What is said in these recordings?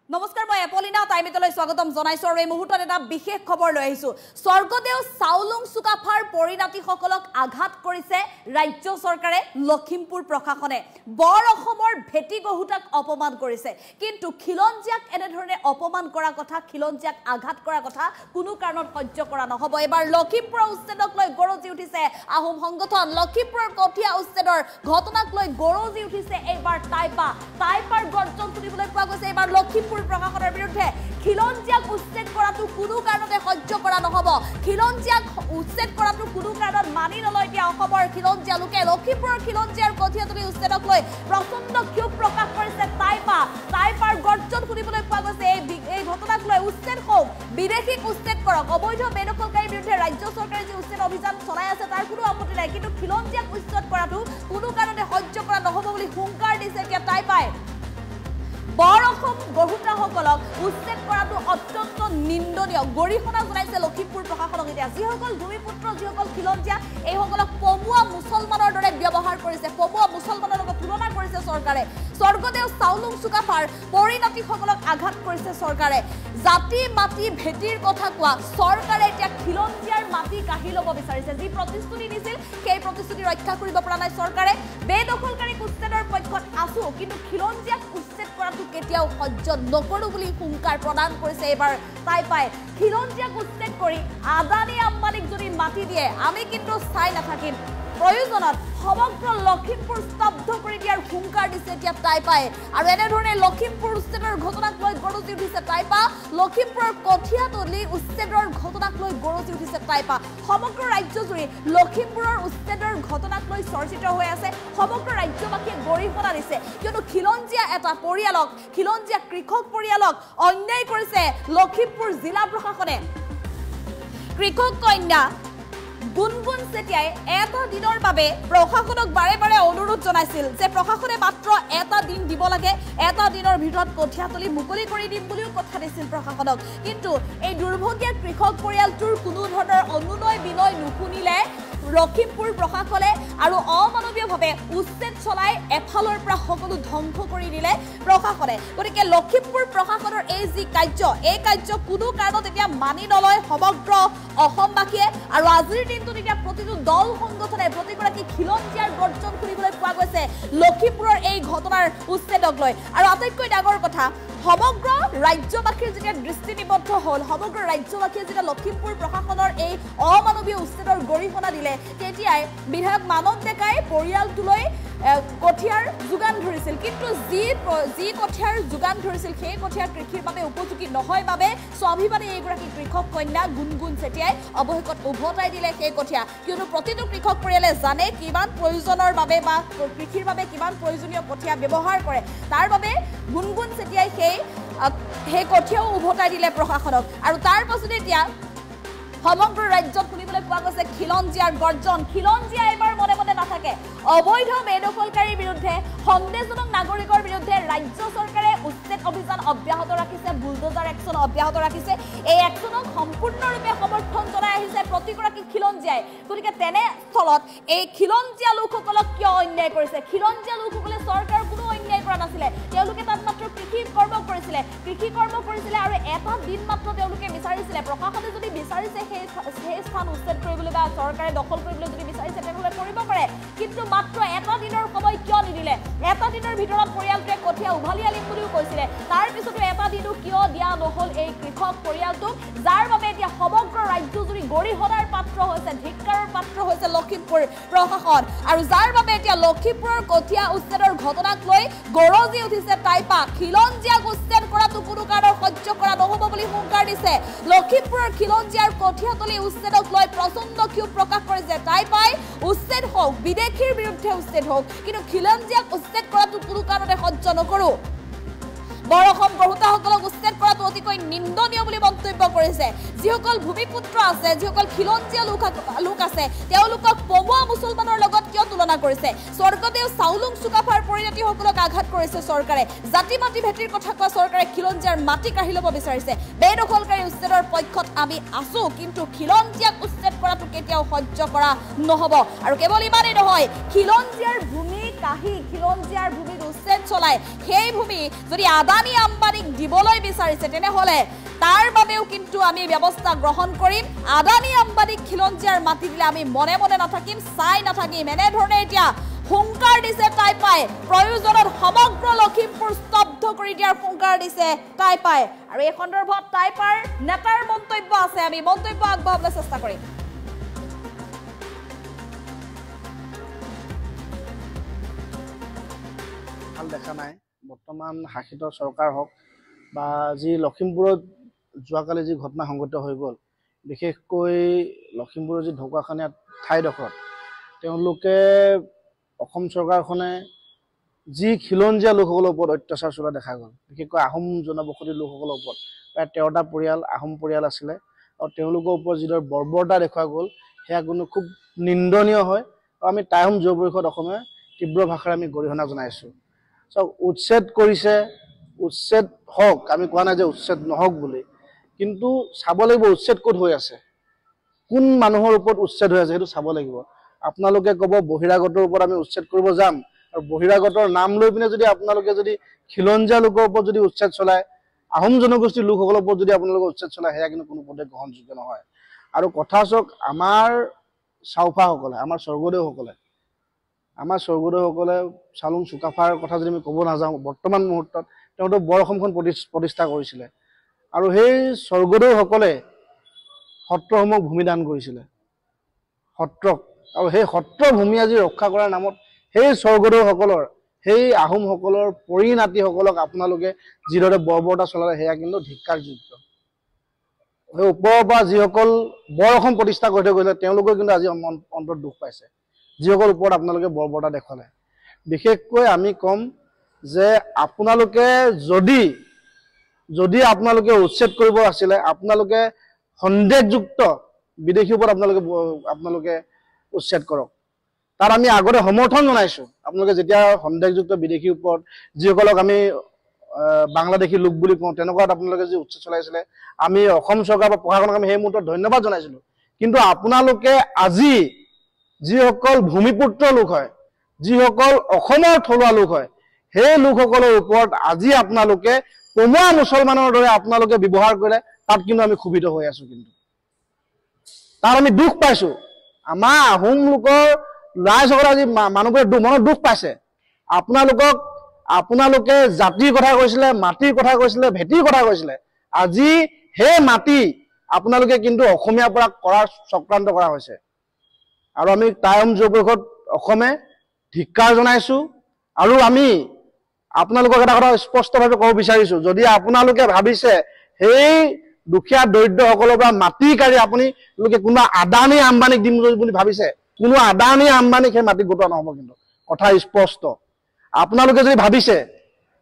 নমস্কাৰ মই এপলিনা টাইমিতলৈ স্বাগতম জনাইছো আৰু এই মুহূৰ্তত এটা বিশেষ খবৰ লৈ আহিছো স্বৰ্গদেউ চাউলুং চুকাফাৰ পৰিণাতিসকলক আঘাত কৰিছে ৰাজ্য চৰকাৰে লখিমপুৰ প্ৰশাসনে বৰ অসমৰ ভেটি গহুটাক অপমান কৰিছে কিন্তু খিলঞ্জিয়াক এনেধৰণে অপমান কৰা কথা খিলঞ্জিয়াক আঘাত কৰা কথা কোনো কাৰণত সহ্য কৰা নহব এবাৰ লখিমপুৰৰ উচ্ছেদক লৈ গৰজি উঠিছে আহোম সংগঠন লখিমপুৰৰ কঠিয়া উচ্ছেদৰ ঘটনাক লৈ গৰজি উঠিছে এইবাৰ টাইপাৰ গৰ্জন শুনিবলৈ পোৱা গৈছে এইবাৰ লখিমপুৰ প্ৰশাসনৰ বিৰুদ্ধে খিলঞ্জিয়াক উচ্ছেদ কৰাটো কোনো কাৰণতে সহ্য কৰা নহব খিলঞ্জিয়াক উচ্ছেদ কৰাটো কোনো কাৰণত মানি নলয় দিয়া অসমৰ খিলঞ্জিয়া লোকে লখিমপুৰৰ খিলঞ্জিয়াৰ কঠিয়াতলি উচ্ছেদক লৈ প্ৰচণ্ড ক্ষোভ প্ৰকাশ কৰিছে টাইপাৰ গৰ্জন শুনিবলৈ পোৱা গৈছে এই ঘটনাক লৈ উচ্ছেদ হওক বিদেশীক উচ্ছেদ কৰক অবৈধ বেদখলকাৰীৰ বিৰুদ্ধে ৰাজ্য চৰকাৰে যে উচ্ছেদ অভিযান চলাই আছে তাৰ কোনো আপত্তি নাই কিন্তু খিলঞ্জিয়াক উচ্ছেদ কৰাটো কোনো কাৰণতে সহ্য কৰা নহব বুলি হুংকাৰ দিছে এতিয়া টাইপাই বৰ অসম গহুটাসকলক উচ্ছেদ কৰাটো অত্যন্ত নিন্দনীয় গৰিহণা জনাইছে লখিমপুৰ প্ৰশাসনক এতিয়া যিসকল ভূমিপুত্ৰ যিসকল খিলঞ্জিয়া এইসকলক পমুৱা মুছলমানৰ দৰে ব্যৱহাৰ কৰিছে পমুৱা মুছলমানৰ লগত তুলনা কৰিছে চৰকাৰে স্বৰ্গদেউ চাউলুং চুকাফাৰ পৰিণতিসকলক আঘাত কৰিছে চৰকাৰে জাতি মাটি ভেটিৰ কথা কোৱা চৰকাৰে এতিয়া খিলঞ্জিয়াৰ মাটি কাঢ়ি ল'ব বিচাৰিছে যি প্ৰতিশ্ৰুতি দিছিল সেই প্ৰতিশ্ৰুতি ৰক্ষা কৰিব পৰা নাই চৰকাৰে বেদখলকাৰীক উচ্ছেদৰ পক্ষত আছো কিন্তু খিলঞ্জিয়াক উচ্ছেদ কৰাটো কেতিয়াও সহ্য নকৰো বুলি হুংকাৰ প্ৰদান কৰিছে এবাৰ টাইপাই খিলঞ্জিয়াক উচ্ছেদ কৰি আদানী আম্বানীক যদি মাটি দিয়ে আমি কিন্তু চাই নাথাকিম প্ৰয়োজনত সমগ্ৰ লখিমপুৰ স্তব্ধ কৰি দিয়াৰ হুংকাৰ দিছে এতিয়া টাইপাই আৰু এনেধৰণে লখিমপুৰ উচ্ছেদৰ ঘটনাক লৈ গৰজি উঠিছে টাইপা লখিমপুৰৰ কঠিয়াতলি উচ্ছেদৰ ঘটনাক লৈ গৰজি উঠিছে টাইপা সমগ্ৰ ৰাজ্যজুৰি লখিমপুৰৰ উচ্ছেদৰ ঘটনাক লৈ চৰ্চিত হৈ আছে সমগ্ৰ ৰাজ্যবাসীয়ে গৰিহণা দিছে কিয়নো খিলঞ্জিয়া এটা পৰিয়ালক খিলঞ্জিয়া কৃষক পৰিয়ালক অন্যায় কৰিছে লখিমপুৰ জিলা প্ৰশাসনে কৃষক কন্যা গুণগুণ চেতিয়াই এটা দিনৰ বাবে প্ৰশাসনক বাৰে বাৰে অনুৰোধ জনাইছিল যে প্ৰশাসনে মাত্ৰ এটা দিন দিব লাগে এটা দিনৰ ভিতৰত কঠিয়াতলি মুকলি কৰি দিম বুলিও কথা দিছিল প্ৰশাসনক কিন্তু এই দুৰ্ভগীয়া কৃষক পৰিয়ালটোৰ কোনো ধৰণৰ অনুনয় বিনয় নুশুনিলে লখিমপুৰ প্ৰশাসনে আৰু অমানৱীয়ভাৱে উচ্ছেদ চলাই এফালৰ পৰা সকলো ধ্বংস কৰি দিলে প্ৰশাসনে গতিকে লখিমপুৰ প্ৰশাসনৰ এই যি এই কাৰ্য কোনো কাৰণত এতিয়া মানি নলয় সমগ্ৰ অসমবাসীয়ে আৰু আজিৰ দিনটোত এতিয়া প্ৰতিটো দল সংগঠনে প্ৰতিগৰাকী খিলঞ্জিয়াৰ গৰ্জন শুনিবলৈ পোৱা গৈছে লখিমপুৰৰ এই ঘটনাৰ উচ্ছেদক লৈ আৰু আটাইতকৈ ডাঙৰ কথা সমগ্ৰ ৰাজ্যবাসীৰ যেতিয়া দৃষ্টি নিবদ্ধ হ'ল সমগ্ৰ ৰাজ্যবাসীয়ে যেতিয়া লখিমপুৰ প্ৰশাসনৰ এই অমানৱীয় উচ্ছেদৰ গৰিহণা দিলে তেতিয়াই বিধায়ক মানৱ ডেকাই পৰিয়ালটোলৈ কঠিয়াৰ যোগান ধৰিছিল কিন্তু যি কঠিয়াৰ যোগান ধৰিছিল সেই কঠিয়াৰ কৃষিৰ বাবে উপযোগী নহয় বাবে স্বাভিমানী এইগৰাকী কৃষক কন্যা গুণগুণ চেতিয়াই অৱশেষত উভতাই দিলে সেই কঠিয়া কিয়নো প্ৰতিটো কৃষক পৰিয়ালে জানে কিমান প্ৰয়োজনৰ বাবে বা কৃষিৰ বাবে কিমান প্ৰয়োজনীয় কঠিয়া ব্যৱহাৰ কৰে তাৰ বাবে গুণগুণ চেতিয়াই সেই কঠিয়াও উভতাই দিলে প্ৰশাসনক আৰু তাৰ পাছতে এতিয়া সমগ্ৰ ৰাজ্যত শুনিবলৈ পোৱা গৈছে খিলঞ্জিয়াৰ গৰ্জন খিলঞ্জিয়া এবাৰ মনে মনে নাথাকে অবৈধ বেদখলকাৰীৰ বিৰুদ্ধে সন্দেহজনক নাগৰিকৰ বিৰুদ্ধে ৰাজ্য চৰকাৰে উচ্ছেদ অভিযান অব্যাহত ৰাখিছে বুলডোজাৰ একশ্যন অব্যাহত ৰাখিছে এই একশ্যনক সম্পূৰ্ণৰূপে সমৰ্থন জনাই আহিছে প্ৰতিগৰাকী খিলঞ্জিয়াই গতিকে তেনেস্থলত এই খিলঞ্জিয়া লোকসকলক কিয় অন্যায় কৰিছে খিলঞ্জিয়া লোকসকলে চৰকাৰৰ কোনো অন্যায় কৰা নাছিলে তেওঁলোকে তাত মাত্ৰ কৃষি কৰ্ম কৰিছিলে আৰু এটা দিন মাত্ৰ তেওঁলোকে বিচাৰিছিলে প্ৰশাসনে যদি বিচাৰিছে সেই স্থান উচ্ছেদ কৰিবলৈ বা চৰকাৰে দখল কৰিবলৈ যদি বিচাৰিছে তেনেহ'লে কৰিব পাৰে কিন্তু মাত্ৰ এটা দিনৰ সময় কিয় নিদিলে এটা দিনৰ ভিতৰত পৰিয়ালটোৱে কঠিয়া উভালি আনিম বুলিও কৈছিলে তাৰ পিছতো এটা দিনো কিয় দিয়া নহ'ল এই কৃষক পৰিয়ালটোক যাৰ বাবে এতিয়া সমগ্ৰ ৰাজ্যজুৰি গৰিহণাৰ পাত্ৰ হৈছে ধিক্কাৰৰ পাত্ৰ হৈছে লখিমপুৰ প্ৰশাসন আৰু যাৰ বাবে এতিয়া লখিমপুৰৰ কঠিয়া উচ্ছেদৰ ঘটনাক লৈ গৰজি উঠিছে টাইপা খিলঞ্জিয়াক উচ্ছেদ কৰাটো কোনো কাৰণত সহ্য কৰা নহ'ব বুলি হুংকাৰ দিছে লখিমপুৰৰ খিলঞ্জিয়াৰ কঠিয়াতলি উচ্ছেদক লৈ প্ৰচণ্ড ক্ষোভ প্ৰকাশ কৰিছে টাইপাই উচ্ছেদ হওক বিদেশীৰ বিৰুদ্ধে উচ্ছেদ হওক কিন্তু খিলঞ্জিয়াক উচ্ছেদ কৰাটো কোনো কাৰণতে সহ্য নকৰো বৰ অসম গহুটাসকলক উচ্ছেদ কৰাটো অতিকৈ নিন্দনীয় বুলি মন্তব্য কৰিছে যিসকল ভূমিপুত্ৰ আছে যিসকল খিলঞ্জিয়া লোক আছে তেওঁলোকক পমুৱা মুছলমানৰ লগত কিয় তুলনা কৰিছে স্বৰ্গদেউ চাউলুং চুকাফাৰ পৰিণতিসকলক আঘাত কৰিছে চৰকাৰে জাতি মাটি ভেটিৰ কথা কোৱা চৰকাৰে খিলঞ্জিয়াৰ মাটি কাঢ়ি ল'ব বিচাৰিছে বেদখলকাৰী উচ্ছেদৰ পক্ষত আমি আছো কিন্তু খিলঞ্জিয়াক উচ্ছেদ কৰাটো কেতিয়াও সহ্য কৰা নহ'ব আৰু কেৱল ইমানেই নহয় খিলঞ্জিয়াৰ ভূমি কাঢ়ি খিলঞ্জিয়াৰ ভূমিত উচ্ছেদ চলাই সেই ভূমি যদি আদানী আম্বানীক দিবলৈ বিচাৰিছে তেনেহলে তাৰ বাবেও কিন্তু আমি ব্যৱস্থা গ্ৰহণ কৰিম আদানী আম্বানীক খিলঞ্জীয়াৰ মাটি দিলে আমি মনে মনে নাথাকিম চাই নাথাকিম এনেধৰণে এতিয়া হুংকাৰ দিছে তাই পাই প্ৰয়োজনত সমগ্ৰ লখিমপুৰ স্তব্ধ কৰি দিয়াৰ হুংকাৰ দিছে তাই পাই আৰু এই সন্দৰ্ভত তাই পাৰ নেতাৰ মন্তব্য আছে আমি মন্তব্য আগবঢ়াবলৈ চেষ্টা কৰিম ভাল দেখা নাই বৰ্তমান শাসিত চৰকাৰ হওক বা যি লখিমপুৰত যোৱাকালি যি ঘটনা সংঘটিত হৈ গ'ল বিশেষকৈ লখিমপুৰৰ যি ঢকুৱাখানীয়া ঠাইডোখৰত তেওঁলোকে অসম চৰকাৰখনে যি খিলঞ্জীয়া লোকসকলৰ ওপৰত অত্যাচাৰ চলোৱা দেখা গ'ল বিশেষকৈ আহোম জনবসতি লোকসকলৰ ওপৰত প্ৰায় 13টা পৰিয়াল আহোম পৰিয়াল আছিলে আৰু তেওঁলোকৰ ওপৰত যিদৰে বৰ্বৰতা দেখুওৱা গ'ল সেয়া কোনো খুব নিন্দনীয় হয় আৰু আমি টাই আহোম যুৱ পৰিষদ অসমে তীব্ৰ ভাষাৰে আমি গৰিহণা জনাইছোঁ চাওক উচ্ছেদ কৰিছে উচ্ছেদ হওক আমি কোৱা নাই যে উচ্ছেদ নহওক বুলি কিন্তু চাব লাগিব উচ্ছেদ ক'ত হৈ আছে কোন মানুহৰ ওপৰত উচ্ছেদ হৈ আছে সেইটো চাব লাগিব আপোনালোকে ক'ব বহিৰাগতৰ ওপৰত আমি উচ্ছেদ কৰিব যাম আৰু বহিৰাগতৰ নাম লৈ পিনে যদি আপোনালোকে যদি খিলঞ্জীয়া লোকৰ ওপৰত যদি উচ্ছেদ চলায় আহোম জনগোষ্ঠীৰ লোকসকলৰ ওপৰত যদি আপোনালোকে উচ্ছেদ চলায় সেয়া কিন্তু কোনো পদে গ্ৰহণযোগ্য নহয় আৰু কথা চাওক আমাৰ চাওফাসকলে আমাৰ স্বৰ্গদেউসকলে চাউলুং চুকাফাৰ কথা যদি আমি ক'ব নাযাওঁ বৰ্তমান মুহূৰ্তত তেওঁতো বৰ অসমখন প্ৰতিষ্ঠা কৰিছিলে আৰু সেই স্বৰ্গদেউসকলে সত্ৰসমূহক ভূমিদান কৰিছিলে সত্ৰক আৰু সেই সত্ৰ ভূমি আজি ৰক্ষা কৰাৰ নামত সেই স্বৰ্গদেউসকলৰ সেই আহোমসকলৰ পৰিণাতিসকলক আপোনালোকে যিদৰে বৰ্বৰতা চলালে সেয়া কিন্তু ধিক্কাৰযোগ্য সেই ওপৰৰ পৰা যিসকল বৰ অসম প্ৰতিষ্ঠা কৰি থৈ গৈছে তেওঁলোকে কিন্তু আজি অন্তৰত দুখ পাইছে যিসকল ওপৰত আপোনালোকে বৰ্বৰতা দেখুৱালে বিশেষকৈ আমি ক'ম যে আপোনালোকে যদি আপোনালোকে উচ্ছেদ কৰিব আছিলে আপোনালোকে সন্দেহযুক্ত বিদেশীৰ ওপৰত আপোনালোকে উচ্ছেদ কৰক তাত আমি আগতে সমৰ্থন জনাইছোঁ আপোনালোকে যেতিয়া সন্দেহযুক্ত বিদেশীৰ ওপৰত যিসকলক আমি বাংলাদেশী লোক বুলি কওঁ তেনেকুৱাত আপোনালোকে যি উচ্ছেদ চলাইছিলে আমি অসম চৰকাৰ বা প্ৰশাসনক আমি সেই মুহূৰ্তত ধন্যবাদ জনাইছিলোঁ কিন্তু আপোনালোকে আজি যিসকল ভূমিপুত্ৰ লোক হয় যিসকল অসমৰ থলুৱা লোক হয় সেই লোকসকলৰ ওপৰত আজি আপোনালোকে কমোৱা মুছলমানৰ দৰে আপোনালোকে ব্যৱহাৰ কৰিলে তাত কিন্তু আমি ক্ষুভিত হৈ আছোঁ কিন্তু তাত আমি দুখ পাইছোঁ আমাৰ আহোম লোকৰ ৰাইজসকলে আজি মানুহবোৰে মনত দুখ পাইছে আপোনালোকে জাতিৰ কথা কৈছিলে মাটিৰ কথা কৈছিলে ভেটিৰ কথা কৈছিলে আজি সেই মাটি আপোনালোকে কিন্তু অসমীয়াৰ পৰা কৰাৰ চক্ৰান্ত কৰা হৈছে আৰু আমি টাই আহোম যুৱ পৰিষদ অসমে ধিক্কাৰ জনাইছোঁ আৰু আমি আপোনালোকক এটা কথা স্পষ্টভাৱে ক'ব বিচাৰিছোঁ যদি আপোনালোকে ভাবিছে সেই দুখীয়া দৰিদ্ৰসকলৰ পৰা মাটি কাঢ়ি আপোনালোকে কোনোবা আদানী আম্বানীক দিম বুলি ভাবিছে কোনো আদানী আম্বানীক সেই মাটি গোটোৱা নহ'ব কিন্তু কথা স্পষ্ট আপোনালোকে যদি ভাবিছে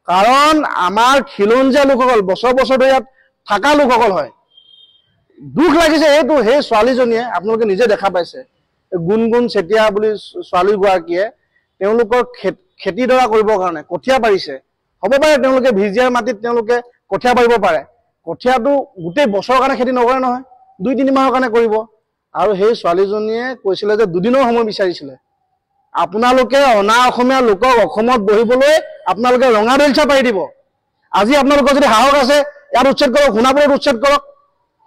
কাৰণ আমাৰ খিলঞ্জীয়া লোকসকল বছৰ বছৰ ধৰি ইয়াত থকা লোকসকল হয় দুখ লাগিছে এইটো সেই ছোৱালীজনীয়ে আপোনালোকে নিজে দেখা পাইছে গুণগুণ চেতিয়া বুলি ছোৱালীগৰাকীয়ে তেওঁলোকৰ খেতিডৰা কৰিবৰ কাৰণে কঠীয়া পাৰিছে হ'ব পাৰে তেওঁলোকে ভিজিয়াৰ মাটিত তেওঁলোকে কঠীয়া পাৰিব পাৰে কঠীয়াটো গোটেই বছৰৰ কাৰণে খেতি নকৰে নহয় 2-3 মাহৰ কাৰণে কৰিব আৰু সেই ছোৱালীজনীয়ে কৈছিলে যে দুদিনৰ সময় বিচাৰিছিলে আপোনালোকে অনা অসমীয়া লোকক অসমত বহিবলৈ আপোনালোকে ৰঙা বেলচা পাৰি দিব আজি আপোনালোকৰ যদি সাহস আছে ইয়াত উচ্ছেদ কৰক সোণাপুৰত উচ্ছেদ কৰক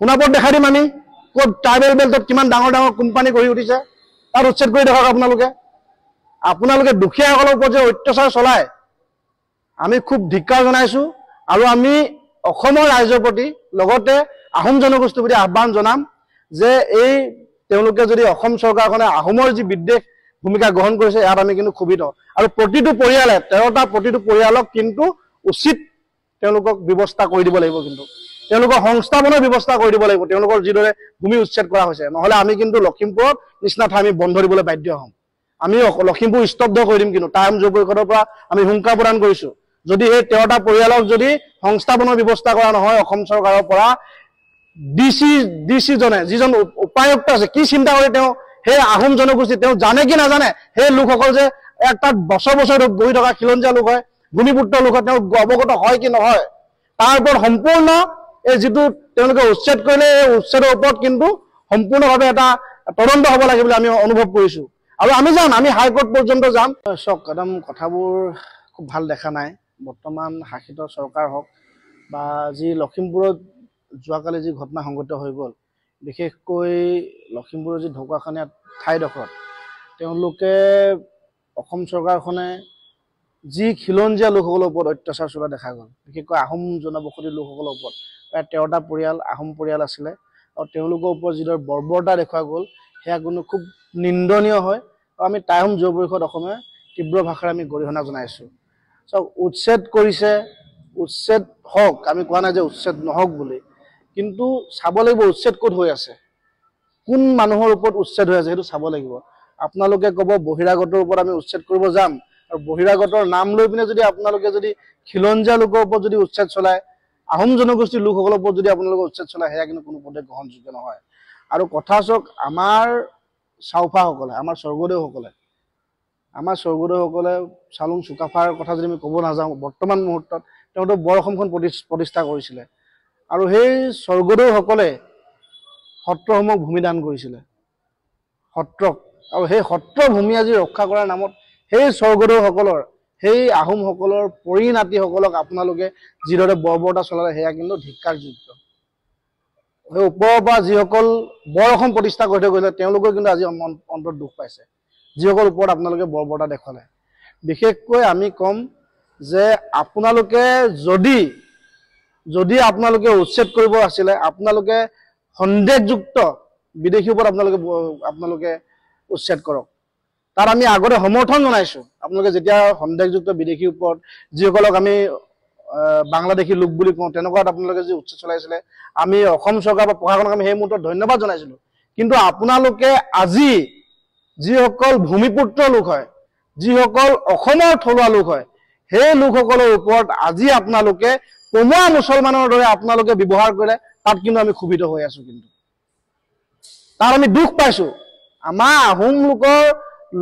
সোণাপুৰত দেখাই দিম আমি ক'ত ট্ৰাইবেল বেল্টত কিমান ডাঙৰ ডাঙৰ কোম্পানী গঢ়ি উঠিছে তাত উচ্ছেদ কৰি দেখক আপোনালোকে দুখীয়াসকলৰ ওপৰত যে অত্যাচাৰ চলায় আমি খুব ধিক্কাৰ জনাইছোঁ আৰু আমি অসমৰ ৰাইজৰ প্ৰতি লগতে আহোম জনগোষ্ঠীৰ প্ৰতি আহ্বান জনাম যে এই তেওঁলোকে যদি অসম চৰকাৰখনে আহোমৰ যি বিদ্বেষ ভূমিকা গ্ৰহণ কৰিছে ইয়াত আমি কিন্তু ক্ষুভিত আৰু প্ৰতিটো পৰিয়ালে 13টা প্ৰতিটো পৰিয়ালক কিন্তু উচিত তেওঁলোকক ব্যৱস্থা কৰি দিব লাগিব কিন্তু তেওঁলোকৰ সংস্থাপনৰ ব্যৱস্থা কৰি দিব লাগিব তেওঁলোকৰ যিদৰে ভূমি উচ্ছেদ কৰা হৈছে নহ'লে আমি কিন্তু লখিমপুৰত নিচিনা ঠাই আমি বন্ধ দিবলৈ বাধ্য হ'ম আমি লখিমপুৰ স্তব্ধ কৰি দিম কিন্তু টাই আহোম যুৱ পৰিষদৰ পৰা আমি হুংকাৰ প্ৰদান কৰিছোঁ যদি সেই 13টা পৰিয়ালক যদি সংস্থাপনৰ ব্যৱস্থা কৰা নহয় অসম চৰকাৰৰ পৰা ডিচি জনে যিজন উপায়ুক্ত আছে কি চিন্তা কৰি তেওঁ সেই আহোম জনগোষ্ঠী তেওঁ জানে কি নাজানে সেই লোকসকল যে তাত বছৰ বছৰ বহি থকা খিলঞ্জীয়া লোক হয় ভূমিপুত্ৰ লোক হয় তেওঁ অৱগত হয় কি নহয় তাৰ ওপৰত সম্পূৰ্ণ এই যিটো তেওঁলোকে উচ্ছেদ কৰিলে এই উচ্ছেদৰ ওপৰত কিন্তু সম্পূৰ্ণভাৱে এটা তদন্ত হ'ব লাগে বুলি আমি অনুভৱ কৰিছোঁ আৰু আমি যাম আমি হাইকোৰ্ট পৰ্যন্ত যাম চক একদম কথাবোৰ খুব ভাল দেখা নাই বৰ্তমান শাসিত চৰকাৰ হওক বা যি লখিমপুৰত যোৱাকালি যি ঘটনা সংঘটিত হৈ গ'ল বিশেষকৈ লখিমপুৰৰ যি ঢকুৱাখানীয়া ঠাইডোখৰত তেওঁলোকে অসম চৰকাৰখনে যি খিলঞ্জীয়া লোকসকলৰ ওপৰত অত্যাচাৰ চলোৱা দেখা গ'ল বিশেষকৈ আহোম জনবসতি লোকসকলৰ ওপৰত প্ৰায় 13টা পৰিয়াল আহোম পৰিয়াল আছিলে আৰু তেওঁলোকৰ ওপৰত যিদৰে বৰ্বৰতা দেখুওৱা গ'ল সেয়া কোনো খুব নিন্দনীয় হয় আৰু আমি টাই আহোম যুৱ পৰিষদ অসমে তীব্ৰ ভাষাৰে আমি গৰিহণা জনাইছোঁ চাওক উচ্ছেদ কৰিছে উচ্ছেদ হওক আমি কোৱা নাই যে উচ্ছেদ নহওক বুলি কিন্তু চাব লাগিব উচ্ছেদ ক'ত হৈ আছে কোন মানুহৰ ওপৰত উচ্ছেদ হৈ আছে সেইটো চাব লাগিব আপোনালোকে ক'ব বহিৰাগতৰ ওপৰত আমি উচ্ছেদ কৰিব যাম আৰু বহিৰাগতৰ নাম লৈ পিনে যদি আপোনালোকে যদি খিলঞ্জীয়া লোকৰ ওপৰত যদি উচ্ছেদ চলায় আহোম জনগোষ্ঠীৰ লোকসকলৰ ওপৰত যদি আপোনালোকে উচ্ছেদ চলায় সেয়া কিন্তু কোনো পধ্যে গ্ৰহণযোগ্য নহয় আৰু কথা চাওক আমাৰ চাওফাসকলে আমাৰ স্বৰ্গদেউসকলে চাউলুং চুকাফাৰ কথা যদি আমি ক'ব নাযাওঁ বৰ্তমান মুহূৰ্তত তেওঁতো বৰ অসমখন প্ৰতিষ্ঠা কৰিছিলে আৰু সেই স্বৰ্গদেউসকলে সত্ৰসমূহক ভূমিদান কৰিছিলে সত্ৰক আৰু সেই সত্ৰ ভূমি আজি ৰক্ষা কৰাৰ নামত সেই স্বৰ্গদেউসকলৰ সেই আহোমসকলৰ পৰিণাতিসকলক আপোনালোকে যিদৰে বৰ্বৰতা চলালে সেয়া কিন্তু ধিক্কাৰযোগ্য সেই ওপৰৰ পৰা যিসকল বৰ অসম প্ৰতিষ্ঠা কৰি থৈ গৈছে তেওঁলোকেও কিন্তু আজি অন্তৰত দুখ পাইছে যিসকল ওপৰত আপোনালোকে বৰ্বৰতা দেখুৱালে বিশেষকৈ আমি ক'ম যে আপোনালোকে যদি আপোনালোকে উচ্ছেদ কৰিব আছিলে আপোনালোকে সন্দেহযুক্ত বিদেশীৰ ওপৰত আপোনালোকে উচ্ছেদ কৰক তাত আমি আগতে সমৰ্থন জনাইছোঁ আপোনালোকে যেতিয়া সন্দেহযুক্ত বিদেশীৰ ওপৰত যিসকলক আমি বাংলাদেশী লোক বুলি কওঁ তেনেকুৱাত আপোনালোকে যি উচ্ছেদ চলাইছিলে আমি অসম চৰকাৰ বা প্ৰশাসনক আমি সেই মুহূৰ্তত ধন্যবাদ জনাইছিলোঁ কিন্তু আপোনালোকে আজি যিসকল ভূমিপুত্ৰ লোক হয় যিসকল অসমৰ থলুৱা লোক হয় সেই লোকসকলৰ ওপৰত আজি আপোনালোকে পমুৱা মুছলমানৰ দৰে আপোনালোকে ব্যৱহাৰ কৰিলে তাত কিন্তু আমি ক্ষোভিত হৈ আছোঁ কিন্তু তাত আমি দুখ পাইছোঁ আমাৰ আহোম লোকৰ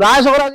ৰাইজসকলে